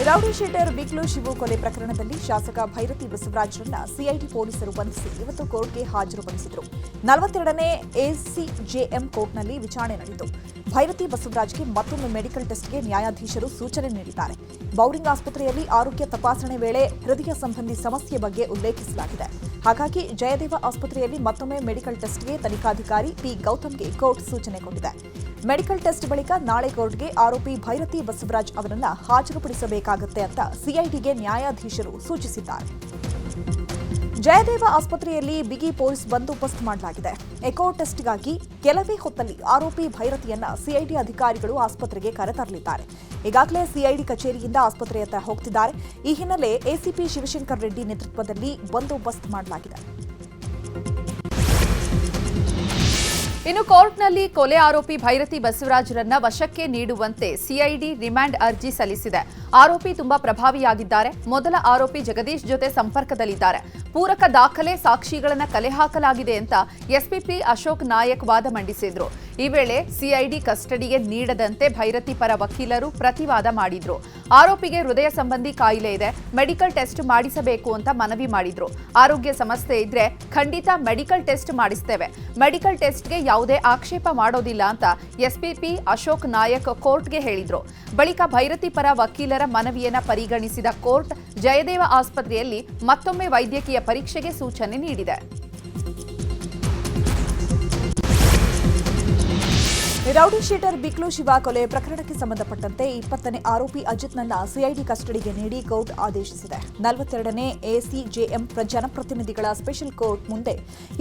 Rowdy sheeter ಬಿಕ್ಲು Shivu ಕೊಲೆ ಪ್ರಕರಣದಲ್ಲಿ ಶಾಸಕ ಭೈರತಿ ಬಸವರಾಜರನ್ನ ಸಿಐಡಿ ಪೊಲೀಸರು ಬಂಧಿಸಿ ಇವತ್ತು ಕೋರ್ಟ್ಗೆ ಹಾಜರುಪಡಿಸಿದರು. 42ನೇ ಎಸಿಜೆಎಂ ಕೋರ್ಟ್ನಲ್ಲಿ ವಿಚಾರಣೆ ನಡೆಯಿತು. ಭೈರತಿ ಬಸವರಾಜ್ಗೆ ಮತ್ತೊಮ್ಮೆ ಮೆಡಿಕಲ್ ಟೆಸ್ಟ್ಗೆ ನ್ಯಾಯಾಧೀಶರು ಸೂಚನೆ ನೀಡಿದ್ದಾರೆ. ಬೌರಿಂಗ್ ಆಸ್ಪತ್ರೆಯಲ್ಲಿ ಆರೋಗ್ಯ ತಪಾಸಣೆ ವೇಳೆ ಹೃದಯ ಸಂಬಂಧಿ ಸಮಸ್ಯೆ ಬಗ್ಗೆ ಉಲ್ಲೇಖಿಸಲಾಗಿದೆ. ಹಾಗಾಗಿ ಜಯದೇವ ಆಸ್ಪತ್ರೆಯಲ್ಲಿ ಮತ್ತೊಮ್ಮೆ ಮೆಡಿಕಲ್ ಟೆಸ್ಟ್ಗೆ ತನಿಖಾಧಿಕಾರಿ ಪಿ ಗೌತಮ್ಗೆ ಕೋರ್ಟ್ ಸೂಚನೆ ಕೊಟ್ಟಿದೆ. ಮೆಡಿಕಲ್ ಟೆಸ್ಟ್ ಬಳಿಕ ನಾಳೆ ಕೋರ್ಟ್ಗೆ ಆರೋಪಿ ಭೈರತಿ ಬಸವರಾಜ್ ಅವರನ್ನ ಹಾಜರುಪಡಿಸಬೇಕಾಗುತ್ತೆ ಅಂತ ಸಿಐಡಿಗೆ ನ್ಯಾಯಾಧೀಶರು ಸೂಚಿಸಿದ್ದಾರೆ. ಜಯದೇವ ಆಸ್ಪತ್ರೆಯಲ್ಲಿ ಬಿಗಿ ಪೊಲೀಸ್ ಬಂದೋಬಸ್ತ್ ಮಾಡಲಾಗಿದೆ. ಎಕೋ ಟೆಸ್ಟ್ಗಾಗಿ ಕೆಲವೇ ಹೊತ್ತಲ್ಲಿ ಆರೋಪಿ ಭೈರತಿಯನ್ನ ಸಿಐಡಿ ಅಧಿಕಾರಿಗಳು ಆಸ್ಪತ್ರೆಗೆ ಕರೆತರಲಿದ್ದಾರೆ. ಈಗಾಗಲೇ ಸಿಐಡಿ ಕಚೇರಿಯಿಂದ ಆಸ್ಪತ್ರೆಯತ್ತ ಹೋಗ್ತಿದ್ದಾರೆ. ಈ ಹಿನ್ನೆಲೆ ಎಸಿಪಿ ಶಿವಶಂಕರ್ ರೆಡ್ಡಿ ನೇತೃತ್ವದಲ್ಲಿ ಬಂದೋಬಸ್ತ್ ಮಾಡಲಾಗಿದೆ. ಇನ್ನು ಕೋರ್ಟ್ನಲ್ಲಿ ಕೊಲೆ ಆರೋಪಿ ಭೈರತಿ ಬಸವರಾಜರನ್ನ ವಶಕ್ಕೆ ನೀಡುವಂತೆ ಸಿಐಡಿ ರಿಮಾಂಡ್ ಅರ್ಜಿ ಸಲ್ಲಿಸಿದೆ. ಆರೋಪಿ ತುಂಬಾ ಪ್ರಭಾವಿಯಾಗಿದ್ದಾರೆ. ಮೊದಲ ಆರೋಪಿ ಜಗದೀಶ್ ಜೊತೆ ಸಂಪರ್ಕದಲ್ಲಿದ್ದಾರೆ. ಪೂರಕ ದಾಖಲೆ ಸಾಕ್ಷಿಗಳನ್ನು ಕಲೆ ಹಾಕಲಾಗಿದೆ ಅಂತ ಎಸ್ಪಿಪಿ ಅಶೋಕ್ ನಾಯಕ್ ವಾದ ಮಂಡಿಸಿದ್ರು. ಈ ವೇಳೆ ಸಿಐಡಿ ಕಸ್ಟಡಿಗೆ ನೀಡದಂತೆ ಭೈರತಿ ಪರ ವಕೀಲರು ಪ್ರತಿವಾದ ಮಾಡಿದ್ರು. ಆರೋಪಿಗೆ ಹೃದಯ ಸಂಬಂಧಿ ಕಾಯಿಲೆ ಇದೆ, ಮೆಡಿಕಲ್ ಟೆಸ್ಟ್ ಮಾಡಿಸಬೇಕು ಅಂತ ಮನವಿ ಮಾಡಿದ್ರು. ಆರೋಗ್ಯ ಸಮಸ್ಯೆ ಇದ್ರೆ ಖಂಡಿತ ಮೆಡಿಕಲ್ ಟೆಸ್ಟ್ ಮಾಡಿಸ್ತೇವೆ, ಮೆಡಿಕಲ್ ಟೆಸ್ಟ್ಗೆ ಯಾವುದೇ ಆಕ್ಷೇಪ ಮಾಡೋದಿಲ್ಲ ಅಂತ ಎಸ್ಪಿಪಿ ಅಶೋಕ್ ನಾಯಕ್ ಕೋರ್ಟ್ಗೆ ಹೇಳಿದ್ರು. ಬಳಿಕ ಭೈರತಿ ಪರ ವಕೀಲರ ಮನವಿಯನ್ನ ಪರಿಗಣಿಸಿದ ಕೋರ್ಟ್ ಜಯದೇವ ಆಸ್ಪತ್ರೆಯಲ್ಲಿ ಮತ್ತೊಮ್ಮೆ ವೈದ್ಯಕೀಯ ಪರೀಕ್ಷೆಗೆ ಸೂಚನೆ ನೀಡಿದೆ. ರೌಡಿ ಶೀಟರ್ ಬಿಕ್ಲು ಶಿವ ಕೊಲೆ ಪ್ರಕರಣಕ್ಕೆ ಸಂಬಂಧಪಟ್ಟಂತೆ 20ನೇ ಆರೋಪಿ ಅಜಿತ್ನನ್ನ ಸಿಐಡಿ ಕಸ್ಟಡಿಗೆ ನೀಡಿ ಕೋರ್ಟ್ ಆದೇಶಿಸಿದೆ. 42ನೇ ಎಸಿಜೆಎಂ ಜನಪ್ರತಿನಿಧಿಗಳ ಸ್ಪೆಷಲ್ ಕೋರ್ಟ್ ಮುಂದೆ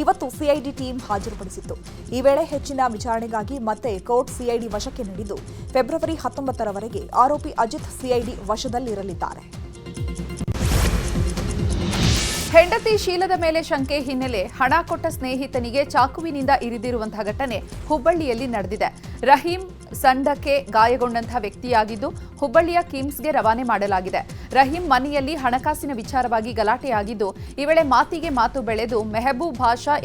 ಇವತ್ತು ಸಿಐಡಿ ಟೀಮ್ ಹಾಜರುಪಡಿಸಿತ್ತು. ಈ ವೇಳೆ ಹೆಚ್ಚಿನ ವಿಚಾರಣೆಗಾಗಿ ಮತ್ತೆ ಕೋರ್ಟ್ ಸಿಐಡಿ ವಶಕ್ಕೆ ನೀಡಿದ್ದು ಫೆಬ್ರವರಿ 19ರವರೆಗೆ ಆರೋಪಿ ಅಜಿತ್ ಸಿಐಡಿ ವಶದಲ್ಲಿರಲಿದ್ದಾರೆ. ಹೆಂಡತಿ ಶೀಲದ ಮೇಲೆ ಶಂಕೆ ಹಿನ್ನೆಲೆ ಹಣ ಕೊಟ್ಟ ಸ್ನೇಹಿತನಿಗೆ ಚಾಕುವಿನಿಂದ ಇರಿದಿರುವಂತಹ ಘಟನೆ ಹುಬ್ಬಳ್ಳಿಯಲ್ಲಿ ನಡೆದಿದೆ. ರಹೀಂ ಸಂಡಕ್ಕೆ ಗಾಯಗೊಂಡಂತಹ ವ್ಯಕ್ತಿಯಾಗಿದ್ದು ಹುಬ್ಬಳ್ಳಿಯ ಕಿಮ್ಸ್ಗೆ ರವಾನೆ ಮಾಡಲಾಗಿದೆ. ರಹೀಂ ಮನೆಯಲ್ಲಿ ಹಣಕಾಸಿನ ವಿಚಾರವಾಗಿ ಗಲಾಟೆಯಾಗಿದ್ದು ಈ ವೇಳೆ ಮಾತಿಗೆ ಮಾತು ಬೆಳೆದು ಮೆಹಬೂಬ್ ಭಾಷಾ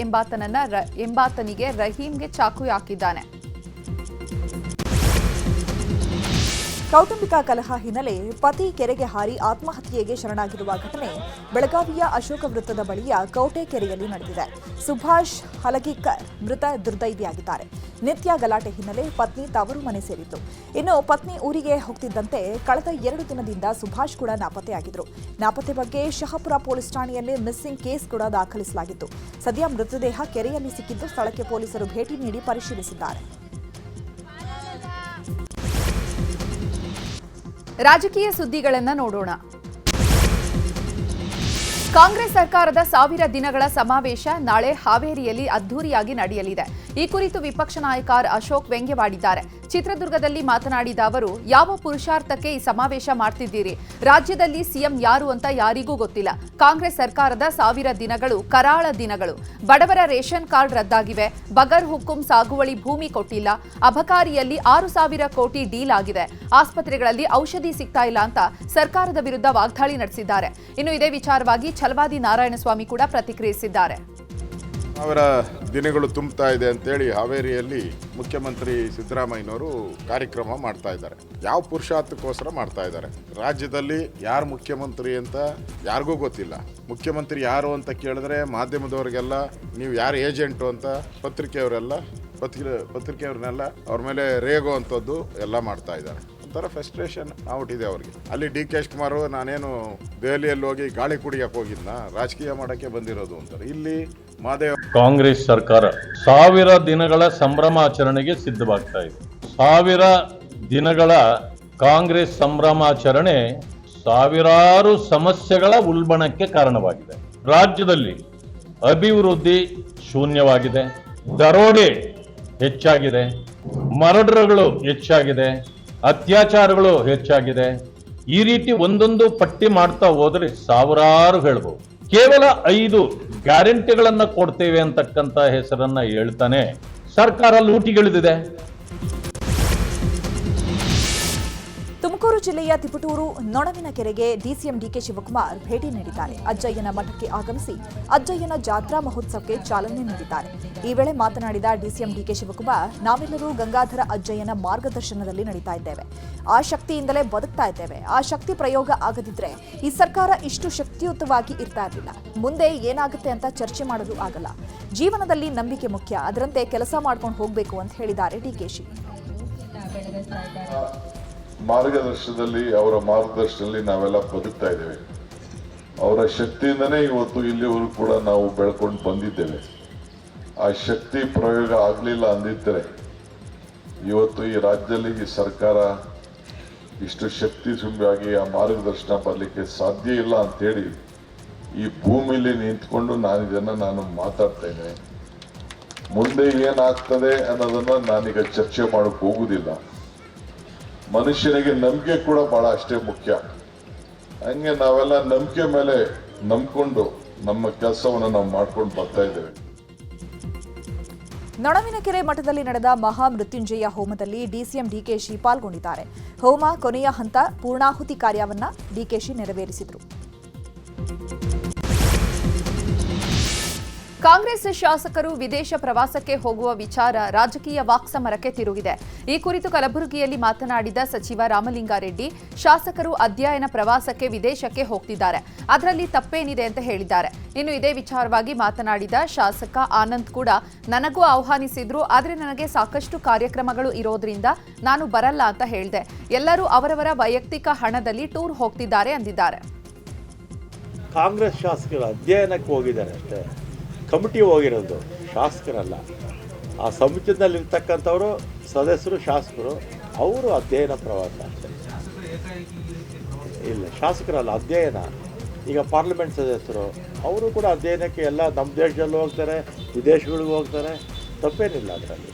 ಎಂಬಾತನಿಗೆ ರಹೀಂಗೆ ಚಾಕು ಹಾಕಿದ್ದಾನೆ. ಕೌಟುಂಬಿಕ ಕಲಹ ಹಿನ್ನೆಲೆ ಪತಿ ಕೆರೆಗೆ ಹಾರಿ ಆತ್ಮಹತ್ಯೆಗೆ ಶರಣಾಗಿರುವ ಘಟನೆ ಬೆಳಗಾವಿಯ ಅಶೋಕ ವೃತ್ತದ ಬಳಿಯ ಕೌಟೆ ಕೆರೆಯಲ್ಲಿ ನಡೆದಿದೆ. ಸುಭಾಷ್ ಹಲಗಿಕರ್ ಮೃತ ದುರ್ದೈವಿಯಾಗಿದ್ದಾರೆ. ನಿತ್ಯ ಗಲಾಟೆ ಹಿನ್ನೆಲೆ ಪತ್ನಿ ತವರು ಮನೆ ಸೇರಿತ್ತು. ಇನ್ನು ಪತ್ನಿ ಊರಿಗೆ ಹೋಗ್ತಿದ್ದಂತೆ ಕಳೆದ 2 ದಿನದಿಂದ ಸುಭಾಷ್ ಕೂಡ ನಾಪತ್ತೆಯಾಗಿದ್ರು. ನಾಪತ್ತೆ ಬಗ್ಗೆ ಶಹಾಪುರ ಪೊಲೀಸ್ ಠಾಣೆಯಲ್ಲಿ ಮಿಸ್ಸಿಂಗ್ ಕೇಸ್ ಕೂಡ ದಾಖಲಿಸಲಾಗಿತ್ತು. ಸದ್ಯ ಮೃತದೇಹ ಕೆರೆಯಲ್ಲಿ ಸಿಕ್ಕಿದ್ದು ಸ್ಥಳಕ್ಕೆ ಪೊಲೀಸರು ಭೇಟಿ ನೀಡಿ ಪರಿಶೀಲಿಸಿದ್ದಾರೆ. ರಾಜಕೀಯ ಸುದ್ದಿಗಳನ್ನು ನೋಡೋಣ. ಕಾಂಗ್ರೆಸ್ ಸರ್ಕಾರದ 1000 ದಿನಗಳ ಸಮಾವೇಶ ನಾಳೆ ಹಾವೇರಿಯಲ್ಲಿ ಅದ್ದೂರಿಯಾಗಿ ನಡೆಯಲಿದೆ. ಈ ಕುರಿತು ವಿಪಕ್ಷ ನಾಯಕ ಅಶೋಕ್ ವ್ಯಂಗ್ಯವಾಡಿದ್ದಾರೆ. ಚಿತ್ರದುರ್ಗದಲ್ಲಿ ಮಾತನಾಡಿದ ಅವರು, ಯಾವ ಪುರುಷಾರ್ಥಕ್ಕೆ ಈ ಸಮಾವೇಶ ಮಾಡ್ತಿದ್ದೀರಿ? ರಾಜ್ಯದಲ್ಲಿ ಸಿಎಂ ಯಾರು ಅಂತ ಯಾರಿಗೂ ಗೊತ್ತಿಲ್ಲ. ಕಾಂಗ್ರೆಸ್ ಸರ್ಕಾರದ 1000 ದಿನಗಳು ಕರಾಳ ದಿನಗಳು. ಬಡವರ ರೇಷನ್ ಕಾರ್ಡ್ ರದ್ದಾಗಿವೆ, ಬಗರ್ ಹುಕುಂ ಸಾಗುವಳಿ ಭೂಮಿ ಕೊಟ್ಟಿಲ್ಲ, ಅಬಕಾರಿಯಲ್ಲಿ 6000 ಕೋಟಿ ಡೀಲ್ ಆಗಿದೆ, ಆಸ್ಪತ್ರೆಗಳಲ್ಲಿ ಔಷಧಿ ಸಿಗ್ತಾ ಇಲ್ಲ ಅಂತ ಸರ್ಕಾರದ ವಿರುದ್ಧ ವಾಗ್ದಾಳಿ ನಡೆಸಿದ್ದಾರೆ. ಇನ್ನು ಇದೇ ವಿಚಾರವಾಗಿ ಛಲವಾದಿ ನಾರಾಯಣಸ್ವಾಮಿ ಕೂಡ ಪ್ರತಿಕ್ರಿಯಿಸಿದ್ದಾರೆ. ಅವರ ದಿನಗಳು ತುಂಬುತ್ತಾ ಇದೆ ಅಂತೇಳಿ ಹಾವೇರಿಯಲ್ಲಿ ಮುಖ್ಯಮಂತ್ರಿ ಸಿದ್ದರಾಮಯ್ಯನವರು ಕಾರ್ಯಕ್ರಮ ಮಾಡ್ತಾ ಇದ್ದಾರೆ. ಯಾವ ಪುರುಷಾರ್ಥಕ್ಕೋಸ್ಕರ ಮಾಡ್ತಾ ಇದ್ದಾರೆ? ರಾಜ್ಯದಲ್ಲಿ ಯಾರು ಮುಖ್ಯಮಂತ್ರಿ ಅಂತ ಯಾರಿಗೂ ಗೊತ್ತಿಲ್ಲ. ಮುಖ್ಯಮಂತ್ರಿ ಯಾರು ಅಂತ ಕೇಳಿದ್ರೆ ಮಾಧ್ಯಮದವರಿಗೆಲ್ಲ ನೀವು ಯಾರು ಏಜೆಂಟು ಅಂತ ಪತ್ರಿಕೆಯವ್ರನ್ನೆಲ್ಲ ಅವ್ರ ಮೇಲೆ ರೇಗೋ ಅಂಥದ್ದು ಎಲ್ಲ ಮಾಡ್ತಾ ಇದ್ದಾರೆ. ಒಂಥರ ಫ್ರಸ್ಟ್ರೇಷನ್ ಆಗ್ಬಿಟ್ಟಿದೆ ಅವ್ರಿಗೆ. ಅಲ್ಲಿ ಡಿ ಕೆ ಶಿವಕುಮಾರ್ ನಾನೇನು ದೆಹಲಿಯಲ್ಲಿ ಹೋಗಿ ಗಾಳಿ ಕುಡಿಯಕ್ಕೆ ಹೋಗಿದ್ನ, ರಾಜಕೀಯ ಮಾಡೋಕ್ಕೆ ಬಂದಿರೋದು ಅಂತಾರೆ. ಇಲ್ಲಿ ಮಾದೇವ್ ಕಾಂಗ್ರೆಸ್ ಸರ್ಕಾರ 1000 ದಿನಗಳ ಸಂಭ್ರಮಾಚರಣೆಗೆ ಸಿದ್ಧವಾಗ್ತಾ ಇದೆ. 1000 ದಿನಗಳ ಕಾಂಗ್ರೆಸ್ ಸಂಭ್ರಮಾಚರಣೆ ಸಾವಿರಾರು ಸಮಸ್ಯೆಗಳ ಉಲ್ಬಣಕ್ಕೆ ಕಾರಣವಾಗಿದೆ. ರಾಜ್ಯದಲ್ಲಿ ಅಭಿವೃದ್ಧಿ ಶೂನ್ಯವಾಗಿದೆ, ದರೋಡೆ ಹೆಚ್ಚಾಗಿದೆ, ಮರ್ಡರ್ಗಳು ಹೆಚ್ಚಾಗಿದೆ, ಅತ್ಯಾಚಾರಗಳು ಹೆಚ್ಚಾಗಿದೆ. ಈ ರೀತಿ ಒಂದೊಂದು ಪಟ್ಟಿ ಮಾಡ್ತಾ ಹೋದ್ರೆ ಸಾವಿರಾರು ಹೇಳ್ಬೋದು. ಕೇವಲ 5 ಗ್ಯಾರಂಟಿಗಳನ್ನ ಕೊಡ್ತೇವೆ ಅಂತಕ್ಕಂಥ ಹೆಸರನ್ನ ಹೇಳ್ತಾನೆ ಸರ್ಕಾರ ಲೂಟಿಗಿಳಿದಿದೆ. ತುಮಕೂರು ಜಿಲ್ಲೆಯ ತಿಪಟೂರು ನೊಣವಿನ ಕೆರೆಗೆ ಡಿಸಿಎಂ ಡಿಕೆ ಶಿವಕುಮಾರ್ ಭೇಟಿ ನೀಡಿದ್ದಾರೆ. ಅಜ್ಜಯ್ಯನ ಮಠಕ್ಕೆ ಆಗಮಿಸಿ ಅಜ್ಜಯ್ಯನ ಜಾತ್ರಾ ಮಹೋತ್ಸವಕ್ಕೆ ಚಾಲನೆ ನೀಡಿದ್ದಾರೆ. ಈ ವೇಳೆ ಮಾತನಾಡಿದ ಡಿಸಿಎಂ ಡಿಕೆ ಶಿವಕುಮಾರ್, ನಾವೆಲ್ಲರೂ ಗಂಗಾಧರ ಅಜ್ಜಯ್ಯನ ಮಾರ್ಗದರ್ಶನದಲ್ಲಿ ನಡೀತಾ ಇದ್ದೇವೆ. ಆ ಶಕ್ತಿಯಿಂದಲೇ ಬದುಕ್ತಾ ಇದ್ದೇವೆ. ಆ ಶಕ್ತಿ ಪ್ರಯೋಗ ಆಗದಿದ್ರೆ ಈ ಸರ್ಕಾರ ಇಷ್ಟು ಶಕ್ತಿಯುತವಾಗಿ ಇರ್ತಾ ಇರಲಿಲ್ಲ. ಮುಂದೆ ಏನಾಗುತ್ತೆ ಅಂತ ಚರ್ಚೆ ಮಾಡಲು ಆಗಲ್ಲ. ಜೀವನದಲ್ಲಿ ನಂಬಿಕೆ ಮುಖ್ಯ, ಅದರಂತೆ ಕೆಲಸ ಮಾಡ್ಕೊಂಡು ಹೋಗಬೇಕು ಅಂತ ಹೇಳಿದ್ದಾರೆ ಡಿಕೆಶಿ. ಮಾರ್ಗದರ್ಶನದಲ್ಲಿ ಅವರ ಮಾರ್ಗದರ್ಶನದಲ್ಲಿ ನಾವೆಲ್ಲ ಬದುಕ್ತಾ ಇದ್ದೇವೆ. ಅವರ ಶಕ್ತಿಯಿಂದನೇ ಇವತ್ತು ಇಲ್ಲಿವರೆಗೂ ಕೂಡ ನಾವು ಬೆಳ್ಕೊಂಡು ಬಂದಿದ್ದೇವೆ. ಆ ಶಕ್ತಿ ಪ್ರಯೋಗ ಆಗಲಿಲ್ಲ ಅಂದಿದ್ದರೆ ಇವತ್ತು ಈ ರಾಜ್ಯದಲ್ಲಿ ಈ ಸರ್ಕಾರ ಇಷ್ಟು ಶಕ್ತಿ ತುಂಬಿಯಾಗಿ ಆ ಮಾರ್ಗದರ್ಶನ ಬರಲಿಕ್ಕೆ ಸಾಧ್ಯ ಇಲ್ಲ ಅಂತೇಳಿ ಈ ಭೂಮಿಲಿ ನಿಂತ್ಕೊಂಡು ನಾನು ಮಾತಾಡ್ತಾ ಇದ್ದೇನೆ. ಮುಂದೆ ಏನಾಗ್ತದೆ ಅನ್ನೋದನ್ನ ನಾನೀಗ ಚರ್ಚೆ ಮಾಡಕ್ಕೆ ಹೋಗುವುದಿಲ್ಲ. ಮನುಷ್ಯನಿಗೆ ನಂಬಿಕೆ ಕೂಡ ಬಹಳ ಅಷ್ಟೇ ಮುಖ್ಯ. ಹಂಗೆ ನಾವೆಲ್ಲ ನಂಬಿಕೆ ಮೇಲೆ ನಂಬಿಕೊಂಡು ನಮ್ಮ ಕೆಲಸವನ್ನು ನಾವು ಮಾಡ್ಕೊಂಡು ಬರ್ತಾ ಇದ್ದೇವೆ. ನೊಣವಿನಕೆರೆ ಮಠದಲ್ಲಿ ನಡೆದ ಮಹಾ ಮೃತ್ಯುಂಜಯ ಹೋಮದಲ್ಲಿ ಡಿಸಿಎಂ ಡಿಕೆಶಿ ಪಾಲ್ಗೊಂಡಿದ್ದಾರೆ. ಹೋಮ ಕೊನೆಯ ಹಂತ ಪೂರ್ಣಾಹುತಿ ಕಾರ್ಯವನ್ನ ಡಿಕೆಶಿ ನೆರವೇರಿಸಿದರು. ಕಾಂಗ್ರೆಸ್ ಶಾಸಕರು ವಿದೇಶ ಪ್ರವಾಸಕ್ಕೆ ಹೋಗುವ ವಿಚಾರ ರಾಜಕೀಯ ವಾಕ್ಸಮರಕ್ಕೆ ತಿರುಗಿದೆ. ಈ ಕುರಿತು ಕಲಬುರಗಿಯಲ್ಲಿ ಮಾತನಾಡಿದ ಸಚಿವ ರಾಮಲಿಂಗಾರೆಡ್ಡಿ, ಶಾಸಕರು ಅಧ್ಯಯನ ಪ್ರವಾಸಕ್ಕೆ ವಿದೇಶಕ್ಕೆ ಹೋಗ್ತಿದ್ದಾರೆ, ಅದರಲ್ಲಿ ತಪ್ಪೇನಿದೆ ಅಂತ ಹೇಳಿದ್ದಾರೆ. ಇನ್ನು ಇದೇ ವಿಚಾರವಾಗಿ ಮಾತನಾಡಿದ ಶಾಸಕ ಆನಂದ್ ಕೂಡ, ನನಗೂ ಆಹ್ವಾನಿಸಿದ್ರು, ಆದರೆ ನನಗೆ ಸಾಕಷ್ಟು ಕಾರ್ಯಕ್ರಮಗಳು ಇರೋದ್ರಿಂದ ನಾನು ಬರಲ್ಲ ಅಂತ ಹೇಳಿದೆ. ಎಲ್ಲರೂ ಅವರವರ ವೈಯಕ್ತಿಕ ಹಣದಲ್ಲಿ ಟೂರ್ ಹೋಗ್ತಿದ್ದಾರೆ ಅಂದಿದ್ದಾರೆ. ಕಾಂಗ್ರೆಸ್ ಶಾಸಕರು ಅಧ್ಯಯನಕ್ಕೆ ಹೋಗಿದ್ದಾರೆ ಅಷ್ಟೇ, ಕಮಿಟಿ ಹೋಗಿರೋದು, ಶಾಸಕರಲ್ಲ. ಆ ಸಮಿತಿಯಲ್ಲಿರ್ತಕ್ಕಂಥವರು ಸದಸ್ಯರು, ಶಾಸಕರು, ಅವರು ಅಧ್ಯಯನ ಪ್ರವಾಸ ಅಷ್ಟೇ. ಇಲ್ಲ, ಶಾಸಕರಲ್ಲ, ಅಧ್ಯಯನ. ಈಗ ಪಾರ್ಲಿಮೆಂಟ್ ಸದಸ್ಯರು ಅವರು ಕೂಡ ಅಧ್ಯಯನಕ್ಕೆ ಎಲ್ಲ ನಮ್ಮ ದೇಶದಲ್ಲೂ ಹೋಗ್ತಾರೆ, ವಿದೇಶಗಳಿಗೂ ಹೋಗ್ತಾರೆ, ತಪ್ಪೇನಿಲ್ಲ ಅದರಲ್ಲಿ.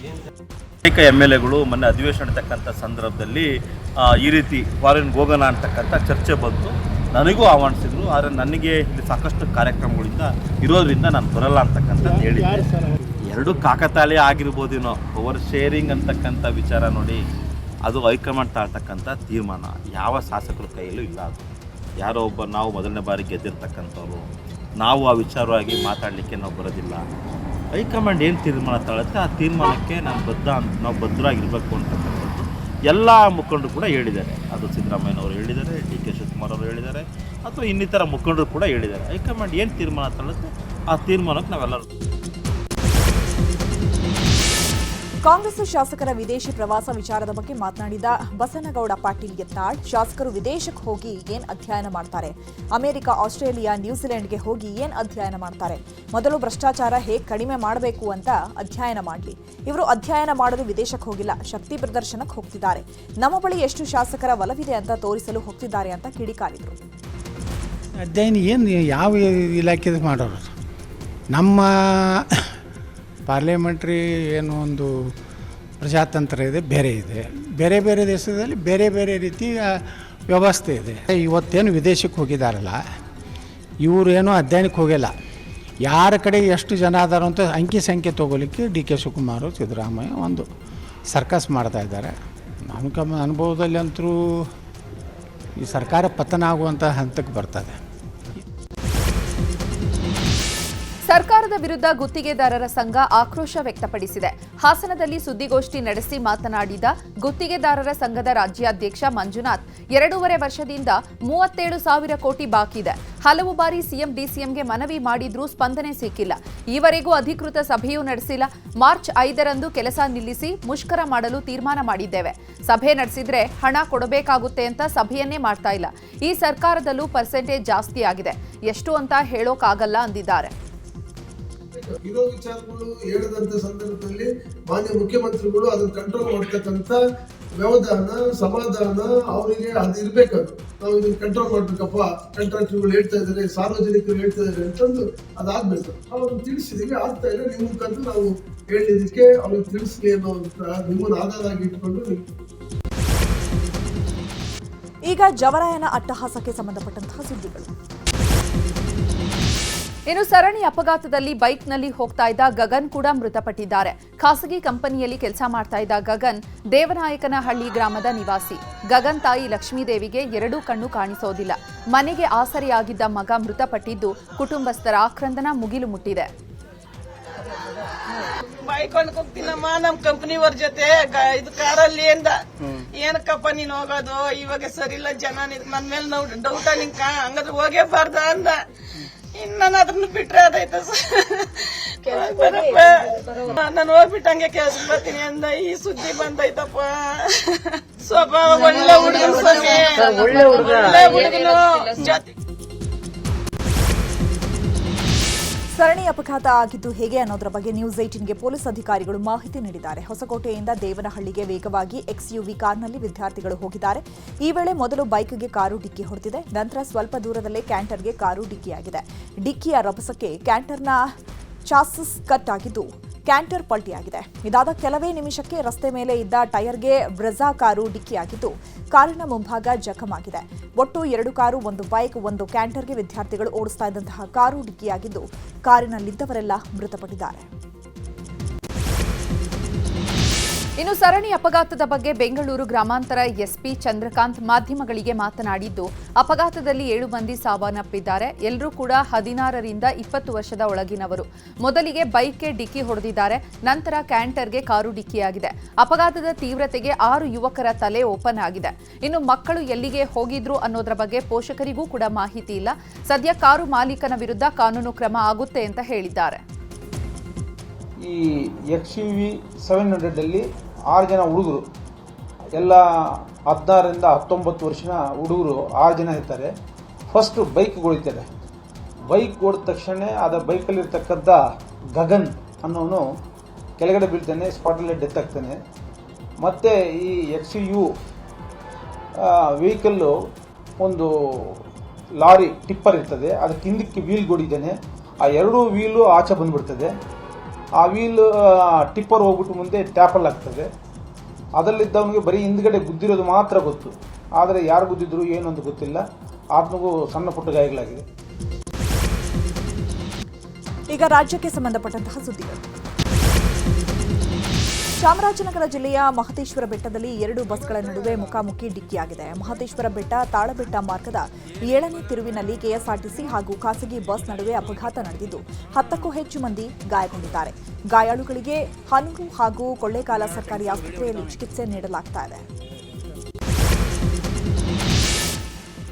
ಅನೇಕ MLAಗಳು ಮೊನ್ನೆ ಅಧಿವೇಶನ ಇರ್ತಕ್ಕಂಥ ಸಂದರ್ಭದಲ್ಲಿ ಈ ರೀತಿ ಫಾರಿನ್ಗೆ ಹೋಗೋಣ ಅಂತಕ್ಕಂಥ ಚರ್ಚೆ ಬಂತು. ನನಗೂ ಆಹ್ವಾನಿಸಿದ್ರು, ಆದರೆ ನನಗೆ ಇಲ್ಲಿ ಸಾಕಷ್ಟು ಕಾರ್ಯಕ್ರಮಗಳಿಂದ ಇರೋದ್ರಿಂದ ನಾನು ಬರಲ್ಲ ಅಂತಕ್ಕಂಥದ್ದು ಹೇಳಿದ್ದೆ. ಎರಡು ಕಾಕತಾಳೀಯ ಆಗಿರ್ಬೋದೇನೋ. ಓವರ್ ಶೇರಿಂಗ್ ಅಂತಕ್ಕಂಥ ವಿಚಾರ ನೋಡಿ, ಅದು ಹೈಕಮಾಂಡ್ ತಾಳ್ತಕ್ಕಂಥ ತೀರ್ಮಾನ, ಯಾವ ಶಾಸಕರ ಕೈಯಲ್ಲೂ ಇಲ್ಲ. ಅದು ಯಾರೋ ಒಬ್ಬ, ನಾವು ಮೊದಲನೇ ಬಾರಿ ಗೆದ್ದಿರ್ತಕ್ಕಂಥವ್ರು, ನಾವು ಆ ವಿಚಾರವಾಗಿ ಮಾತಾಡಲಿಕ್ಕೆ ನಾವು ಬರೋದಿಲ್ಲ. ಹೈಕಮಾಂಡ್ ಏನು ತೀರ್ಮಾನ ತಾಳುತ್ತೆ ಆ ತೀರ್ಮಾನಕ್ಕೆ ನಾವು ಬದ್ಧರಾಗಿರಬೇಕು ಅಂತಕ್ಕಂಥದ್ದು ಎಲ್ಲ ಮುಖಂಡರು ಕೂಡ ಹೇಳಿದ್ದಾರೆ. ಅದು ಸಿದ್ದರಾಮಯ್ಯನವರು ಹೇಳಿದ್ದಾರೆ, DK ಶಿವಕುಮಾರ್ ಅವರು ಹೇಳಿದ್ದಾರೆ, ಅಥವಾ ಇನ್ನಿತರ ಮುಖಂಡರು ಕೂಡ ಹೇಳಿದ್ದಾರೆ. ಹೈಕಮಾಂಡ್ ಏನು ತೀರ್ಮಾನ ತಾಳುತ್ತೆ ಆ ತೀರ್ಮಾನಕ್ಕೆ ನಾವೆಲ್ಲರೂ. ಕಾಂಗ್ರೆಸ್ ಶಾಸಕರ ವಿದೇಶಿ ಪ್ರವಾಸ ವಿಚಾರದ ಬಗ್ಗೆ ಮಾತನಾಡಿದ ಬಸನಗೌಡ ಪಾಟೀಲ್ ಯತ್ನಾಳ್, ಶಾಸಕರು ವಿದೇಶಕ್ಕೆ ಹೋಗಿ ಏನ್ ಅಧ್ಯಯನ ಮಾಡ್ತಾರೆ? ಅಮೆರಿಕ, ಆಸ್ಟ್ರೇಲಿಯಾ, ನ್ಯೂಜಿಲೆಂಡ್ಗೆ ಹೋಗಿ ಏನ್ ಅಧ್ಯಯನ ಮಾಡ್ತಾರೆ? ಮೊದಲು ಭ್ರಷ್ಟಾಚಾರ ಹೇಗೆ ಕಡಿಮೆ ಮಾಡಬೇಕು ಅಂತ ಅಧ್ಯಯನ ಮಾಡಲಿ. ಇವರು ಅಧ್ಯಯನ ಮಾಡಲು ವಿದೇಶಕ್ಕೆ ಹೋಗಿಲ್ಲ, ಶಕ್ತಿ ಪ್ರದರ್ಶನಕ್ಕೆ ಹೋಗ್ತಿದ್ದಾರೆ. ನಮ್ಮ ಬಳಿ ಎಷ್ಟು ಶಾಸಕರ ಒಲವಿದೆ ಅಂತ ತೋರಿಸಲು ಹೋಗ್ತಿದ್ದಾರೆ ಅಂತ ಕಿಡಿಕಾರಿದರು. ಅಧ್ಯಯನ ಏನು ಯಾವ ಇಲಾಖೆದು ಮಾಡೋರು? ನಮ್ಮ ಪಾರ್ಲಿಮೆಂಟ್ರಿ ಏನು ಒಂದು ಪ್ರಜಾತಂತ್ರ ಇದೆ, ಬೇರೆ ಇದೆ. ಬೇರೆ ಬೇರೆ ದೇಶದಲ್ಲಿ ಬೇರೆ ಬೇರೆ ರೀತಿಯ ವ್ಯವಸ್ಥೆ ಇದೆ. ಇವತ್ತೇನು ವಿದೇಶಕ್ಕೆ ಹೋಗಿದ್ದಾರಲ್ಲ, ಇವರು ಏನೋ ಅಧ್ಯಯನಕ್ಕೆ ಹೋಗಿಲ್ಲ. ಯಾರ ಕಡೆ ಎಷ್ಟು ಜನ ಅದಾರೋ ಅಂತ ಅಂಕಿ ಸಂಖ್ಯೆ ತೊಗೊಲಿಕ್ಕೆ DK ಶಿವಕುಮಾರ್, ಸಿದ್ದರಾಮಯ್ಯ ಒಂದು ಸರ್ಕಸ್ ಮಾಡ್ತಾ ಇದ್ದಾರೆ. ನಮ್ಮ ಅನುಭವದಲ್ಲಿ ಅಂತರೂ ಈ ಸರ್ಕಾರ ಪತನ ಆಗುವಂಥ ಹಂತಕ್ಕೆ ಬರ್ತದೆ. ಸರ್ಕಾರದ ವಿರುದ್ಧ ಗುತ್ತಿಗೆದಾರರ ಸಂಘ ಆಕ್ರೋಶ ವ್ಯಕ್ತಪಡಿಸಿದೆ. ಹಾಸನದಲ್ಲಿ ಸುದ್ದಿಗೋಷ್ಠಿ ನಡೆಸಿ ಮಾತನಾಡಿದ ಗುತ್ತಿಗೆದಾರರ ಸಂಘದ ರಾಜ್ಯಾಧ್ಯಕ್ಷ ಮಂಜುನಾಥ್, 2.5 ವರ್ಷದಿಂದ 37,000 ಕೋಟಿ ಬಾಕಿ ಇದೆ. ಹಲವು ಬಾರಿ ಸಿಎಂ ಡಿಸಿಎಂಗೆ ಮನವಿ ಮಾಡಿದ್ರೂ ಸ್ಪಂದನೆ ಸಿಕ್ಕಿಲ್ಲ. ಈವರೆಗೂ ಅಧಿಕೃತ ಸಭೆಯೂ ನಡೆಸಿಲ್ಲ. ಮಾರ್ಚ್ 5ರಂದು ಕೆಲಸ ನಿಲ್ಲಿಸಿ ಮುಷ್ಕರ ಮಾಡಲು ತೀರ್ಮಾನ ಮಾಡಿದ್ದೇವೆ. ಸಭೆ ನಡೆಸಿದ್ರೆ ಹಣ ಕೊಡಬೇಕಾಗುತ್ತೆ ಅಂತ ಸಭೆಯನ್ನೇ ಮಾಡ್ತಾ ಇಲ್ಲ. ಈ ಸರ್ಕಾರದಲ್ಲೂ ಪರ್ಸೆಂಟೇಜ್ ಜಾಸ್ತಿ ಆಗಿದೆ, ಎಷ್ಟು ಅಂತ ಹೇಳೋಕ್ಕಾಗಲ್ಲ ಅಂದಿದ್ದಾರೆ. ಇರೋ ವಿಚಾರಗಳು ಹೇಳದಂತ ಸಂದರ್ಭದಲ್ಲಿ ಮಾನ್ಯ ಮುಖ್ಯಮಂತ್ರಿಗಳು ಅದನ್ನ ಕಂಟ್ರೋಲ್ ಮಾಡ್ತಕ್ಕಂಥ ವ್ಯವಧಾನ, ಸಮಾಧಾನ ಅವರಿಗೆ ಅದು ಇರ್ಬೇಕದು. ನಾವು ಇದನ್ನ ಕಂಟ್ರೋಲ್ ಮಾಡ್ಬೇಕಪ್ಪ, ಕಾಂಟ್ರಾಕ್ಟರ್ಗಳು ಹೇಳ್ತಾ ಇದ್ದಾರೆ, ಸಾರ್ವಜನಿಕರು ಹೇಳ್ತಾ ಇದ್ದಾರೆ ಅಂತಂದು ಅದಾಗ್ಬೇಕು. ಅವ್ರನ್ನ ತಿಳಿಸಿದೀವಿ, ಆಗ್ತಾ ಇಲ್ಲ. ನಿಮ್ಮ ಮುಖಾಂತರ ನಾವು ಹೇಳಿದಕ್ಕೆ ಅವ್ರಿಗೆ ತಿಳಿಸ್ಲಿ ಅನ್ನೋ ನಿಮ್ಮನ್ನು ಆಧಾರ ಆಗಿ ಇಟ್ಕೊಂಡು. ಈಗ ಜವರಾಯನ ಅಟ್ಟಹಾಸಕ್ಕೆ ಸಂಬಂಧಪಟ್ಟಂತಹ ಸುದ್ದಿಗಳು. ಇನ್ನು ಸರಣಿ ಅಪಘಾತದಲ್ಲಿ ಬೈಕ್ನಲ್ಲಿ ಹೋಗ್ತಾ ಇದ್ದ ಗಗನ್ ಕೂಡ ಮೃತಪಟ್ಟಿದ್ದಾರೆ. ಖಾಸಗಿ ಕಂಪನಿಯಲ್ಲಿ ಕೆಲಸ ಮಾಡ್ತಾ ಇದ್ದ ಗಗನ್ ದೇವನಾಯಕನಹಳ್ಳಿ ಗ್ರಾಮದ ನಿವಾಸಿ. ಗಗನ್ ತಾಯಿ ಲಕ್ಷ್ಮೀದೇವಿಗೆ ಎರಡೂ ಕಣ್ಣು ಕಾಣಿಸೋದಿಲ್ಲ. ಮನೆಗೆ ಆಸರೆಯಾಗಿದ್ದ ಮಗ ಮೃತಪಟ್ಟಿದ್ದು ಕುಟುಂಬಸ್ಥರ ಆಕ್ರಂದನ ಮುಗಿಲು ಮುಟ್ಟಿದೆ. ಬೈಕ್ ಹೋಗ್ತೀನಮ್ಮ ನಮ್ ಕಂಪನಿಯವ್ರ ಜೊತೆ ಇದು ಕಾರಲ್ಲಿ ಅಂದ. ಏನಕ್ಕಪ್ಪ ನೀನ್ ಹೋಗೋದು, ಇವಾಗ ಸರಿ ಇಲ್ಲ, ಜನ ನನ್ ಮೇಲೆ ನಾವು ಡೌಟ ನಿಂಕ, ಹಂಗಾದ್ರೆ ಹೋಗೇಬಾರ್ದ ಅಂದ. ಇನ್ ನಾನು ಅದನ್ನ ಬಿಟ್ರೆ ಅದಾಯ್ತ ನಾನು ಹೋಗ್ಬಿಟ್ಟಂಗೆ ಕೆಲಸ ಬರ್ತೀನಿ ಅಂದ. ಈ ಸುದ್ದಿ ಬಂದೈತಪ್ಪ. ಸ್ವಭಾವ ಒಳ್ಳೆ ಹುಡುಗನು, ಒಳ್ಳೆ ಹುಡುಗನು ಜಾತಿ. ಸರಣಿ ಅಪಘಾತ ಆಗಿದ್ದು ಹೇಗೆ ಅನ್ನೋದರ ಬಗ್ಗೆ ನ್ಯೂಸ್ 18ಗೆ ಪೊಲೀಸ್ ಅಧಿಕಾರಿಗಳು ಮಾಹಿತಿ ನೀಡಿದ್ದಾರೆ. ಹೊಸಕೋಟೆಯಿಂದ ದೇವನಹಳ್ಳಿಗೆ ವೇಗವಾಗಿ ಎಕ್ಸ್ಯುವಿ ಕಾರ್ನಲ್ಲಿ ವಿದ್ಯಾರ್ಥಿಗಳು ಹೋಗಿದ್ದಾರೆ. ಈ ವೇಳೆ ಮೊದಲು ಬೈಕ್ಗೆ ಕಾರು ಡಿಕ್ಕಿ ಹೊಡೆದಿದೆ. ನಂತರ ಸ್ವಲ್ಪ ದೂರದಲ್ಲೇ ಕ್ಯಾಂಟರ್ಗೆ ಕಾರು ಡಿಕ್ಕಿಯಾಗಿದೆ. ಡಿಕ್ಕಿಯ ರಭಸಕ್ಕೆ ಕ್ಯಾಂಟರ್ನ ಚಾಸಿಸ್ ಕಟ್ ಆಗಿದ್ದು ಕ್ಯಾಂಟರ್ ಪಲ್ಟಿಯಾಗಿದೆ. ಇದಾದ ಕೆಲವೇ ನಿಮಿಷಕ್ಕೆ ರಸ್ತೆ ಮೇಲೆ ಇದ್ದ ಟೈರ್ಗೆ ಬ್ರೆಜಾ ಕಾರು ಡಿಕ್ಕಿಯಾಗಿದ್ದು ಕಾರಿನ ಮುಂಭಾಗ ಜಖಮಾಗಿದೆ. ಒಟ್ಟು 2 ಕಾರು, 1 ಬೈಕ್, 1 ಕ್ಯಾಂಟರ್ಗೆ ವಿದ್ಯಾರ್ಥಿಗಳು ಓಡಿಸ್ತಾ ಇದ್ದಂತಹ ಕಾರು ಡಿಕ್ಕಿಯಾಗಿದ್ದು ಕಾರಿನಲ್ಲಿದ್ದವರೆಲ್ಲ ಮೃತಪಟ್ಟಿದ್ದಾರೆ. ಇನ್ನು ಸರಣಿ ಅಪಘಾತದ ಬಗ್ಗೆ ಬೆಂಗಳೂರು ಗ್ರಾಮಾಂತರ ಎಸ್ಪಿ ಚಂದ್ರಕಾಂತ್ ಮಾಧ್ಯಮಗಳಿಗೆ ಮಾತನಾಡಿದ್ದು, ಅಪಘಾತದಲ್ಲಿ 7 ಮಂದಿ ಸಾವನ್ನಪ್ಪಿದ್ದಾರೆ. ಎಲ್ಲರೂ ಕೂಡ 16ರಿಂದ 20 ವರ್ಷದ ಒಳಗಿನವರು. ಮೊದಲಿಗೆ ಬೈಕ್ಗೆ ಡಿಕ್ಕಿ ಹೊಡೆದಿದ್ದಾರೆ. ನಂತರ ಕ್ಯಾಂಟರ್ಗೆ ಕಾರು ಡಿಕ್ಕಿಯಾಗಿದೆ. ಅಪಘಾತದ ತೀವ್ರತೆಗೆ 6 ಯುವಕರ ತಲೆ ಓಪನ್ ಆಗಿದೆ. ಇನ್ನು ಮಕ್ಕಳು ಎಲ್ಲಿಗೆ ಹೋಗಿದ್ರು ಅನ್ನೋದರ ಬಗ್ಗೆ ಪೋಷಕರಿಗೂ ಕೂಡ ಮಾಹಿತಿ ಇಲ್ಲ. ಸದ್ಯ ಕಾರು ಮಾಲೀಕನ ವಿರುದ್ಧ ಕಾನೂನು ಕ್ರಮ ಆಗುತ್ತೆ ಅಂತ ಹೇಳಿದ್ದಾರೆ. ಈ XUV 700 6 ಜನ ಹುಡುಗರು, ಎಲ್ಲ 16ರಿಂದ 19 ವರ್ಷದ ಹುಡುಗರು 6 ಜನ ಇರ್ತಾರೆ. ಫಸ್ಟ್ ಬೈಕ್ ಹೊಡಿತಾರೆ. ಬೈಕ್ ಹೊಡೆದ ತಕ್ಷಣ ಅದ ಬೈಕಲ್ಲಿರ್ತಕ್ಕಂಥ ಗಗನ್ ಅನ್ನೋನು ಕೆಳಗಡೆ ಬೀಳ್ತಾನೆ, ಸ್ಪಾಟಲ್ಲೇ ಡೆತ್ ಆಗ್ತಾನೆ. ಮತ್ತು ಈ XUV ವೆಹಿಕಲ್ಲು ಒಂದು ಲಾರಿ ಟಿಪ್ಪರ್ ಇರ್ತದೆ, ಅದಕ್ಕೆ ಹಿಂದಕ್ಕೆ ವೀಲ್ ಹೊಡಿತಾನೆ. ಆ 2 ವೀಲು ಆಚೆ ಬಂದುಬಿಡ್ತದೆ. ಆ ವೀಲ್ ಟಿಪ್ಪರ್ ಹೋಗ್ಬಿಟ್ಟು ಮುಂದೆ ಟ್ಯಾಪಲ್ ಆಗ್ತದೆ. ಅದರಲ್ಲಿದ್ದವನಿಗೆ ಬರೀ ಹಿಂದ್ಗಡೆ ಗುದ್ದಿರೋದು ಮಾತ್ರ ಗೊತ್ತು, ಆದರೆ ಯಾರು ಗುದ್ದಿದ್ರು ಏನು ಅಂತ ಗೊತ್ತಿಲ್ಲ. ಆತನಿಗೂ ಸಣ್ಣ ಪುಟ್ಟ ಗಾಯಗಳಾಗಿದೆ. ಈಗ ರಾಜ್ಯಕ್ಕೆ ಸಂಬಂಧಪಟ್ಟಂತಹ ಸುದ್ದಿಗಳು. ಚಾಮರಾಜನಗರ ಜಿಲ್ಲೆಯ ಮಹದೇಶ್ವರ ಬೆಟ್ಟದಲ್ಲಿ 2 ಬಸ್ಗಳ ನಡುವೆ ಮುಖಾಮುಖಿ ಡಿಕ್ಕಿಯಾಗಿದೆ. ಮಹದೇಶ್ವರ ಬೆಟ್ಟ ತಾಳಬೆಟ್ಟ ಮಾರ್ಗದ 7ನೇ ತಿರುವಿನಲ್ಲಿ ಕೆಎಸ್ಆರ್ಟಿಸಿ ಹಾಗೂ ಖಾಸಗಿ ಬಸ್ ನಡುವೆ ಅಪಘಾತ ನಡೆದಿದ್ದು 10ಕ್ಕೂ ಹೆಚ್ಚು ಮಂದಿ ಗಾಯಗೊಂಡಿದ್ದಾರೆ. ಗಾಯಾಳುಗಳಿಗೆ ಹನೂರು ಹಾಗೂ ಕೊಳ್ಳೇಗಾಲ ಸರ್ಕಾರಿ ಆಸ್ಪತ್ರೆಯಲ್ಲಿ ಚಿಕಿತ್ಸೆ ನೀಡಲಾಗ್ತಾ ಇದೆ.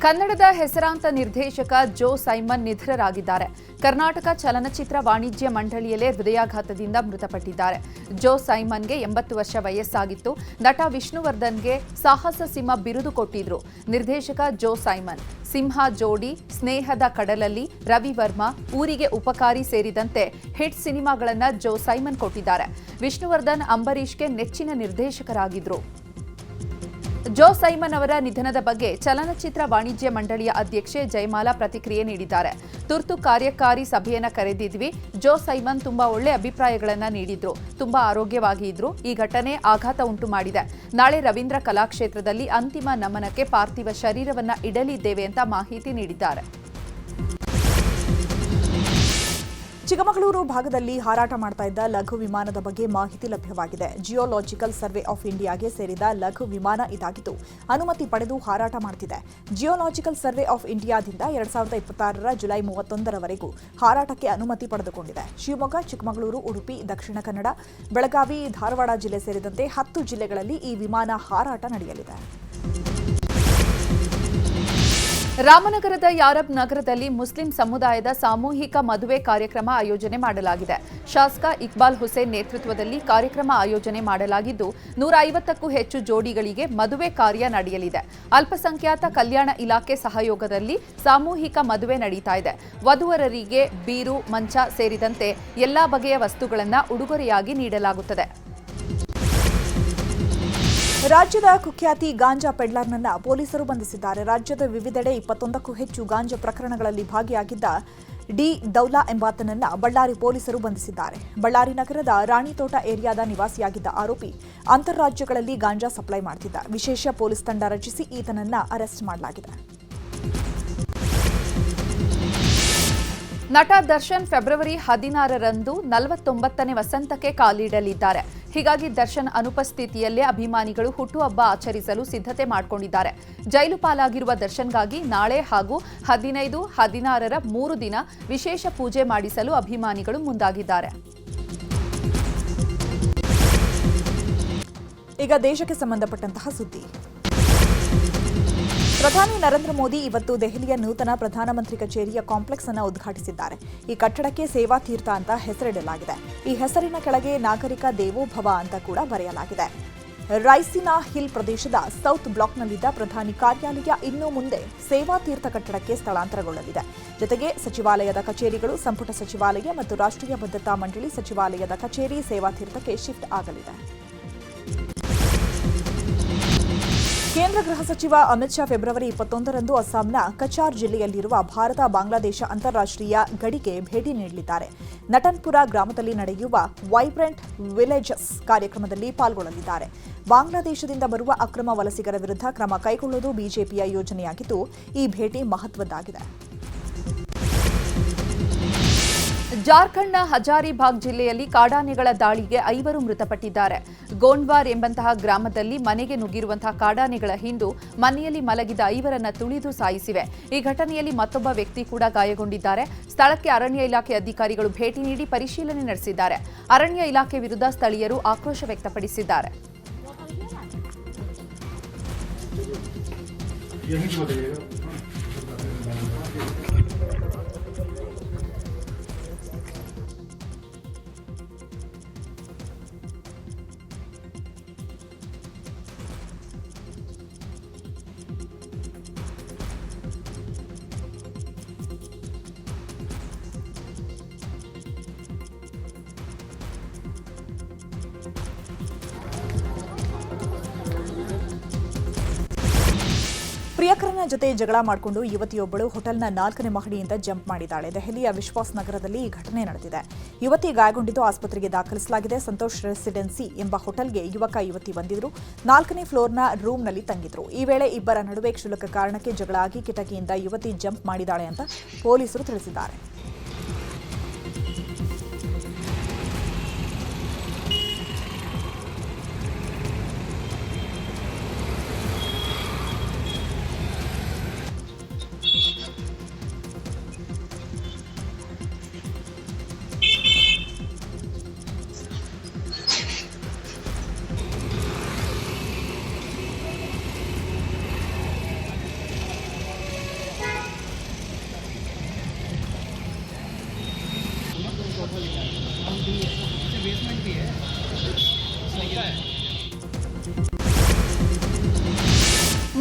ಕನ್ನಡದ ಹೆಸರಾಂತ ನಿರ್ದೇಶಕ ಜೋ ಸೈಮನ್ ನಿಧನರಾಗಿದ್ದಾರೆ. ಕರ್ನಾಟಕ ಚಲನಚಿತ್ರ ವಾಣಿಜ್ಯ ಮಂಡಳಿಯಲ್ಲೇ ಹೃದಯಾಘಾತದಿಂದ ಮೃತಪಟ್ಟಿದ್ದಾರೆ. ಜೋ ಸೈಮನ್ಗೆ 80 ವರ್ಷ ವಯಸ್ಸಾಗಿತ್ತು. ನಟ ವಿಷ್ಣುವರ್ಧನ್ಗೆ ಸಾಹಸ ಸಿಂಹ ಬಿರುದು ಕೊಟ್ಟಿದ್ರು ನಿರ್ದೇಶಕ ಜೋ ಸೈಮನ್. ಸಿಂಹ ಜೋಡಿ, ಸ್ನೇಹದ ಕಡಲಲ್ಲಿ, ರವಿವರ್ಮ, ಊರಿಗೆ ಉಪಕಾರಿ ಸೇರಿದಂತೆ ಹಿಟ್ ಸಿನಿಮಾಗಳನ್ನು ಜೋ ಸೈಮನ್ ಕೊಟ್ಟಿದ್ದಾರೆ. ವಿಷ್ಣುವರ್ಧನ್ ಅಂಬರೀಷ್ಗೆ ನೆಚ್ಚಿನ ನಿರ್ದೇಶಕರಾಗಿದ್ರು. ಜೋ ಸೈಮನ್ ಅವರ ನಿಧನದ ಬಗ್ಗೆ ಚಲನಚಿತ್ರ ವಾಣಿಜ್ಯ ಮಂಡಳಿಯ ಅಧ್ಯಕ್ಷೆ ಜಯಮಾಲಾ ಪ್ರತಿಕ್ರಿಯೆ ನೀಡಿದ್ದಾರೆ. ತುರ್ತು ಕಾರ್ಯಕಾರಿ ಸಭೆಯನ್ನ ಕರೆದಿದ್ವಿ. ಜೋ ಸೈಮನ್ ತುಂಬಾ ಒಳ್ಳೆ ಅಭಿಪ್ರಾಯಗಳನ್ನ ನೀಡಿದ್ರು. ತುಂಬಾ ಆರೋಗ್ಯವಾಗಿ ಇದ್ರು. ಈ ಘಟನೆ ಆಘಾತ ಉಂಟು ಮಾಡಿದೆ. ನಾಳೆ ರವೀಂದ್ರ ಕಲಾಕ್ಷೇತ್ರದಲ್ಲಿ ಅಂತಿಮ ನಮನಕ್ಕೆ ಪಾರ್ಥಿವ ಶರೀರವನ್ನ ಇಡಲಿದ್ದೇವೆ ಅಂತ ಮಾಹಿತಿ ನೀಡಿದ್ದಾರೆ. ಚಿಕ್ಕಮಗಳೂರು ಭಾಗದಲ್ಲಿ ಹಾರಾಟ ಮಾಡ್ತಾ ಇದ್ದ ಲಘು ವಿಮಾನದ ಬಗ್ಗೆ ಮಾಹಿತಿ ಲಭ್ಯವಾಗಿದೆ. ಜಿಯೋಲಾಜಿಕಲ್ ಸರ್ವೆ ಆಫ್ ಇಂಡಿಯಾಗೆ ಸೇರಿದ ಲಘು ವಿಮಾನ ಇದಾಗಿದ್ದು ಅನುಮತಿ ಪಡೆದು ಹಾರಾಟ ಮಾಡುತ್ತಿದೆ. ಜಿಯೋಲಾಜಿಕಲ್ ಸರ್ವೆ ಆಫ್ ಇಂಡಿಯಾದಿಂದ 2026ರ ಜುಲೈ 31ರವರೆಗೂ ಹಾರಾಟಕ್ಕೆ ಅನುಮತಿ ಪಡೆದುಕೊಂಡಿದೆ. ಶಿವಮೊಗ್ಗ, ಚಿಕ್ಕಮಗಳೂರು, ಉಡುಪಿ, ದಕ್ಷಿಣ ಕನ್ನಡ, ಬೆಳಗಾವಿ, ಧಾರವಾಡ ಜಿಲ್ಲೆ ಸೇರಿದಂತೆ 10 ಜಿಲ್ಲೆಗಳಲ್ಲಿ ಈ ವಿಮಾನ ಹಾರಾಟ ನಡೆಯಲಿದೆ. ರಾಮನಗರದ ಯಾರಬ್ ನಗರದಲ್ಲಿ ಮುಸ್ಲಿಂ ಸಮುದಾಯದ ಸಾಮೂಹಿಕ ಮದುವೆ ಕಾರ್ಯಕ್ರಮ ಆಯೋಜನೆ ಮಾಡಲಾಗಿದೆ. ಶಾಸಕ ಇಕ್ಬಾಲ್ ಹುಸೇನ್ ನೇತೃತ್ವದಲ್ಲಿ ಕಾರ್ಯಕ್ರಮ ಆಯೋಜನೆ ಮಾಡಲಾಗಿದ್ದು 150ಕ್ಕೂ ಹೆಚ್ಚು ಜೋಡಿಗಳಿಗೆ ಮದುವೆ ಕಾರ್ಯ ನಡೆಯಲಿದೆ. ಅಲ್ಪಸಂಖ್ಯಾತ ಕಲ್ಯಾಣ ಇಲಾಖೆ ಸಹಯೋಗದಲ್ಲಿ ಸಾಮೂಹಿಕ ಮದುವೆ ನಡೀತಾ ಇದೆ. ವಧುವರರಿಗೆ ಬೀರು, ಮಂಚ ಸೇರಿದಂತೆ ಎಲ್ಲಾ ಬಗೆಯ ವಸ್ತುಗಳನ್ನು ಉಡುಗೊರೆಯಾಗಿ ನೀಡಲಾಗುತ್ತದೆ. ರಾಜ್ಯದ ಕುಖ್ಯಾತಿ ಗಾಂಜಾ ಪೆಡ್ಲರ್ನನ್ನ ಪೊಲೀಸರು ಬಂಧಿಸಿದ್ದಾರೆ. ರಾಜ್ಯದ ವಿವಿಧೆಡೆ 21ಕ್ಕೂ ಹೆಚ್ಚು ಗಾಂಜಾ ಪ್ರಕರಣಗಳಲ್ಲಿ ಭಾಗಿಯಾಗಿದ್ದ ಡಿ ದೌಲಾ ಎಂಬಾತನನ್ನ ಬಳ್ಳಾರಿ ಪೊಲೀಸರು ಬಂಧಿಸಿದ್ದಾರೆ. ಬಳ್ಳಾರಿ ನಗರದ ರಾಣಿತೋಟ ಏರಿಯಾದ ನಿವಾಸಿಯಾಗಿದ್ದ ಆರೋಪಿ ಅಂತಾರಾಜ್ಯಗಳಲ್ಲಿ ಗಾಂಜಾ ಸಪ್ಲೈ ಮಾಡುತ್ತಿದ್ದ. ವಿಶೇಷ ಪೊಲೀಸ್ ತಂಡ ರಚಿಸಿ ಈತನನ್ನ ಅರೆಸ್ಟ್ ಮಾಡಲಾಗಿದೆ. ನಟ ದರ್ಶನ್ ಫೆಬ್ರವರಿ 16ರಂದು 49ನೇ ವಸಂತಕ್ಕೆ ಕಾಲಿಡಲಿದ್ದಾರೆ. ಹೀಗಾಗಿ ದರ್ಶನ್ ಅನುಪಸ್ಥಿತಿಯಲ್ಲೇ ಅಭಿಮಾನಿಗಳು ಹುಟ್ಟುಹಬ್ಬ ಆಚರಿಸಲು ಸಿದ್ಧತೆ ಮಾಡಿಕೊಂಡಿದ್ದಾರೆ. ಜೈಲು ಪಾಲಾಗಿರುವ ದರ್ಶನ್ಗಾಗಿ ನಾಳೆ ಹಾಗೂ 15, 16ರ 3 ದಿನ ವಿಶೇಷ ಪೂಜೆ ಮಾಡಿಸಲು ಅಭಿಮಾನಿಗಳು ಮುಂದಾಗಿದ್ದಾರೆ. ಈಗ ದೇಶಕ್ಕೆ ಸಂಬಂಧಪಟ್ಟಂತಹ ಸುದ್ದಿ. ಪ್ರಧಾನಿ ನರೇಂದ್ರ ಮೋದಿ ಇವತ್ತು ದೆಹಲಿಯ ನೂತನ ಪ್ರಧಾನಮಂತ್ರಿ ಕಚೇರಿಯ ಕಾಂಪ್ಲೆಕ್ಸ್ ಅನ್ನು ಉದ್ಘಾಟಿಸಿದ್ದಾರೆ. ಈ ಕಟ್ಟಡಕ್ಕೆ ಸೇವಾ ತೀರ್ಥ ಅಂತ ಹೆಸರಿಡಲಾಗಿದೆ. ಈ ಹೆಸರಿನ ಕೆಳಗೆ ನಾಗರಿಕ ದೇವೋಭವ ಅಂತ ಕೂಡ ಬರೆಯಲಾಗಿದೆ. ರೈಸಿನಾ ಹಿಲ್ ಪ್ರದೇಶದ ಸೌತ್ ಬ್ಲಾಕ್ನಲ್ಲಿದ್ದ ಪ್ರಧಾನಿ ಕಾರ್ಯಾಲಯ ಇನ್ನು ಮುಂದೆ ಸೇವಾ ತೀರ್ಥ ಕಟ್ಟಡಕ್ಕೆ ಸ್ಥಳಾಂತರಗೊಳ್ಳಲಿದೆ. ಜೊತೆಗೆ ಸಚಿವಾಲಯದ ಕಚೇರಿಗಳು, ಸಂಪುಟ ಸಚಿವಾಲಯ ಮತ್ತು ರಾಷ್ಟ್ರೀಯ ಭದ್ರತಾ ಮಂಡಳಿ ಸಚಿವಾಲಯದ ಕಚೇರಿ ಸೇವಾ ತೀರ್ಥಕ್ಕೆ ಶಿಫ್ಟ್ ಆಗಲಿದೆ. ಕೇಂದ್ರ ಗೃಹ ಸಚಿವ ಅಮಿತ್ ಶಾ ಫೆಬ್ರವರಿ 21ರಂದು ಅಸ್ಸಾಂನ ಕಚಾರ್ ಜಿಲ್ಲೆಯಲ್ಲಿರುವ ಭಾರತ ಬಾಂಗ್ಲಾದೇಶ ಅಂತಾರಾಷ್ಟ್ರೀಯ ಗಡಿಗೆ ಭೇಟಿ ನೀಡಲಿದ್ದಾರೆ. ನಟನ್ಪುರ ಗ್ರಾಮದಲ್ಲಿ ನಡೆಯುವ ವೈಬ್ರೆಂಟ್ ವಿಲೇಜಸ್ ಕಾರ್ಯಕ್ರಮದಲ್ಲಿ ಪಾಲ್ಗೊಳ್ಳಲಿದ್ದಾರೆ. ಬಾಂಗ್ಲಾದೇಶದಿಂದ ಬರುವ ಅಕ್ರಮ ವಲಸಿಗರ ವಿರುದ್ಧ ಕ್ರಮ ಕೈಗೊಳ್ಳುವುದು ಬಿಜೆಪಿಯ ಯೋಜನೆಯಾಗಿದ್ದು, ಈ ಭೇಟಿ ಮಹತ್ವದ್ದಾಗಿದೆ. ಜಾರ್ಖಂಡ್ನ ಹಜಾರಿಬಾಗ್ ಜಿಲ್ಲೆಯಲ್ಲಿ ಕಾಡಾನೆಗಳ ದಾಳಿಗೆ 5 ಮೃತಪಟ್ಟಿದ್ದಾರೆ. ಗೋಂಡ್ವಾರ್ ಎಂಬಂತಹ ಗ್ರಾಮದಲ್ಲಿ ಮನೆಗೆ ನುಗ್ಗಿರುವಂತಹ ಕಾಡಾನೆಗಳ ಹಿಂಡು ಮನೆಯಲ್ಲಿ ಮಲಗಿದ 5ರನ್ನ ತುಳಿದು ಸಾಯಿಸಿವೆ. ಈ ಘಟನೆಯಲ್ಲಿ ಮತ್ತೊಬ್ಬ ವ್ಯಕ್ತಿ ಕೂಡ ಗಾಯಗೊಂಡಿದ್ದಾರೆ. ಸ್ಥಳಕ್ಕೆ ಅರಣ್ಯ ಇಲಾಖೆ ಅಧಿಕಾರಿಗಳು ಭೇಟಿ ನೀಡಿ ಪರಿಶೀಲನೆ ನಡೆಸಿದ್ದಾರೆ. ಅರಣ್ಯ ಇಲಾಖೆ ವಿರುದ್ಧ ಸ್ಥಳೀಯರು ಆಕ್ರೋಶ ವ್ಯಕ್ತಪಡಿಸಿದ್ದಾರೆ. ಪ್ರಿಯಕರನ ಜೊತೆ ಜಗಳ ಮಾಡಿಕೊಂಡು ಯುವತಿಯೊಬ್ಬಳು ಹೋಟೆಲ್ನ 4ನೇ ಮಹಡಿಯಿಂದ ಜಂಪ್ ಮಾಡಿದ್ದಾಳೆ. ದೆಹಲಿಯ ವಿಶ್ವಾಸ್ ನಗರದಲ್ಲಿ ಈ ಘಟನೆ ನಡೆದಿದೆ. ಯುವತಿ ಗಾಯಗೊಂಡಿದ್ದು ಆಸ್ಪತ್ರೆಗೆ ದಾಖಲಿಸಲಾಗಿದೆ. ಸಂತೋಷ್ ರೆಸಿಡೆನ್ಸಿ ಎಂಬ ಹೋಟೆಲ್ಗೆ ಯುವತಿ ಬಂದಿದ್ರು. 4ನೇ ಫ್ಲೋರ್ನ ರೂಮ್ನಲ್ಲಿ ತಂಗಿದ್ರು. ಈ ವೇಳೆ ಇಬ್ಬರ ನಡುವೆ ಕ್ಷುಲ್ಲಕ ಕಾರಣಕ್ಕೆ ಜಗಳ ಆಗಿ ಕಿಟಕಿಯಿಂದ ಯುವತಿ ಜಂಪ್ ಮಾಡಿದ್ದಾಳೆ ಅಂತ ಪೊಲೀಸರು ತಿಳಿಸಿದ್ದಾರೆ.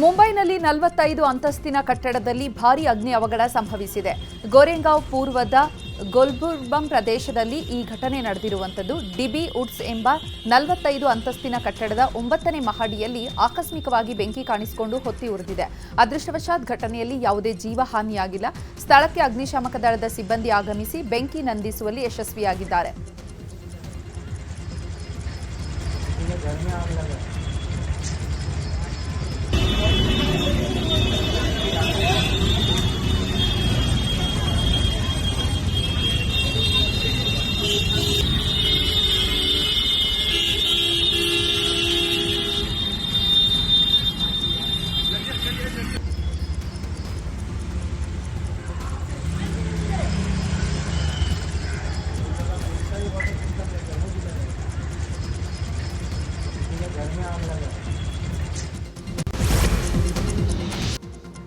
ಮುಂಬೈನಲ್ಲಿ 45 ಅಂತಸ್ತಿನ ಕಟ್ಟಡದಲ್ಲಿ ಭಾರೀ ಅಗ್ನಿ ಅವಘಡ ಸಂಭವಿಸಿದೆ. ಗೋರೆಗಾಂವ್ ಪೂರ್ವದ ಗೋಲ್ಬುರ್ಬಂ ಪ್ರದೇಶದಲ್ಲಿ ಈ ಘಟನೆ ನಡೆದಿರುವಂಥದ್ದು. ಡಿಬಿ ವುಡ್ಸ್ ಎಂಬ 45 ಅಂತಸ್ತಿನ ಕಟ್ಟಡದ 9ನೇ ಮಹಡಿಯಲ್ಲಿ ಆಕಸ್ಮಿಕವಾಗಿ ಬೆಂಕಿ ಕಾಣಿಸಿಕೊಂಡು ಹೊತ್ತಿ ಉರಿದಿದೆ. ಅದೃಷ್ಟವಶಾತ್ ಘಟನೆಯಲ್ಲಿ ಯಾವುದೇ ಜೀವಹಾನಿಯಾಗಿಲ್ಲ. ಸ್ಥಳಕ್ಕೆ ಅಗ್ನಿಶಾಮಕ ದಳದ ಸಿಬ್ಬಂದಿ ಆಗಮಿಸಿ ಬೆಂಕಿ ನಂದಿಸುವಲ್ಲಿ ಯಶಸ್ವಿಯಾಗಿದ್ದಾರೆ.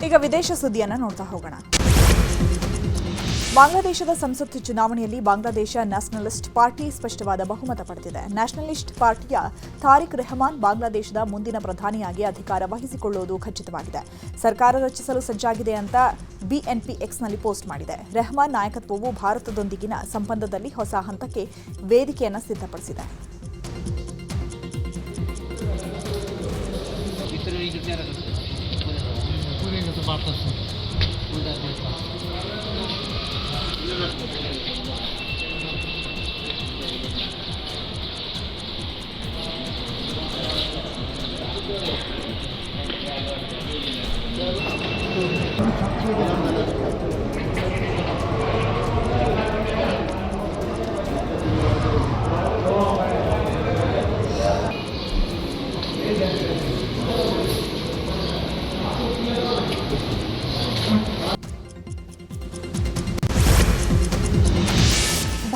ಈಗ ವಿದೇಶ ಸುದ್ದಿಯನ್ನು ನೋಡ್ತಾ ಹೋಗೋಣ. ಬಾಂಗ್ಲಾದೇಶದ ಸಂಸತ್ ಚುನಾವಣೆಯಲ್ಲಿ ಬಾಂಗ್ಲಾದೇಶ ನ್ಯಾಷನಲಿಸ್ಟ್ ಪಾರ್ಟಿ ಸ್ಪಷ್ಟವಾದ ಬಹುಮತ ಪಡೆದಿದೆ. ನ್ಯಾಷನಲಿಸ್ಟ್ ಪಾರ್ಟಿಯ ತಾರಿಕ್ ರೆಹಮಾನ್ ಬಾಂಗ್ಲಾದೇಶದ ಮುಂದಿನ ಪ್ರಧಾನಿಯಾಗಿ ಅಧಿಕಾರ ವಹಿಸಿಕೊಳ್ಳುವುದು ಖಚಿತವಾಗಿದೆ. ಸರ್ಕಾರ ರಚಿಸಲು ಸಜ್ಜಾಗಿದೆ ಅಂತ ಬಿಎನ್ಪಿ ಎಕ್ಸ್ನಲ್ಲಿ ಪೋಸ್ಟ್ ಮಾಡಿದೆ. ರೆಹಮಾನ್ ನಾಯಕತ್ವವು ಭಾರತದೊಂದಿಗಿನ ಸಂಬಂಧದಲ್ಲಿ ಹೊಸ ಹಂತಕ್ಕೆ ವೇದಿಕೆಯನ್ನು ಸಿದ್ಧಪಡಿಸಿದೆ.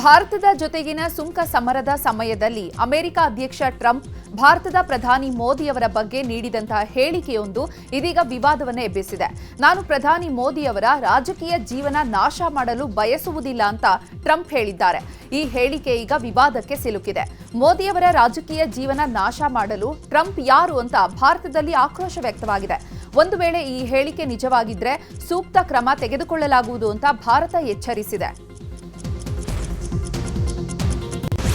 ಭಾರತದ ಜೊತೆಗಿನ ಸುಂಕ ಸಮರದ ಸಮಯದಲ್ಲಿ ಅಮೆರಿಕ ಅಧ್ಯಕ್ಷ ಟ್ರಂಪ್ ಭಾರತದ ಪ್ರಧಾನಿ ಮೋದಿಯವರ ಬಗ್ಗೆ ನೀಡಿದಂತಹ ಹೇಳಿಕೆಯೊಂದು ಇದೀಗ ವಿವಾದವನ್ನೇ ಎಬ್ಬಿಸಿದೆ. ನಾನು ಪ್ರಧಾನಿ ಮೋದಿಯವರ ರಾಜಕೀಯ ಜೀವನ ನಾಶ ಮಾಡಲು ಬಯಸುವುದಿಲ್ಲ ಅಂತ ಟ್ರಂಪ್ ಹೇಳಿದ್ದಾರೆ. ಈ ಹೇಳಿಕೆ ಈಗ ವಿವಾದಕ್ಕೆ ಸಿಲುಕಿದೆ. ಮೋದಿಯವರ ರಾಜಕೀಯ ಜೀವನ ನಾಶ ಮಾಡಲು ಟ್ರಂಪ್ ಯಾರು ಅಂತ ಭಾರತದಲ್ಲಿ ಆಕ್ರೋಶ ವ್ಯಕ್ತವಾಗಿದೆ. ಒಂದು ವೇಳೆ ಈ ಹೇಳಿಕೆ ನಿಜವಾಗಿದ್ರೆ ಸೂಕ್ತ ಕ್ರಮ ತೆಗೆದುಕೊಳ್ಳಲಾಗುವುದು ಅಂತ ಭಾರತ ಎಚ್ಚರಿಸಿದೆ.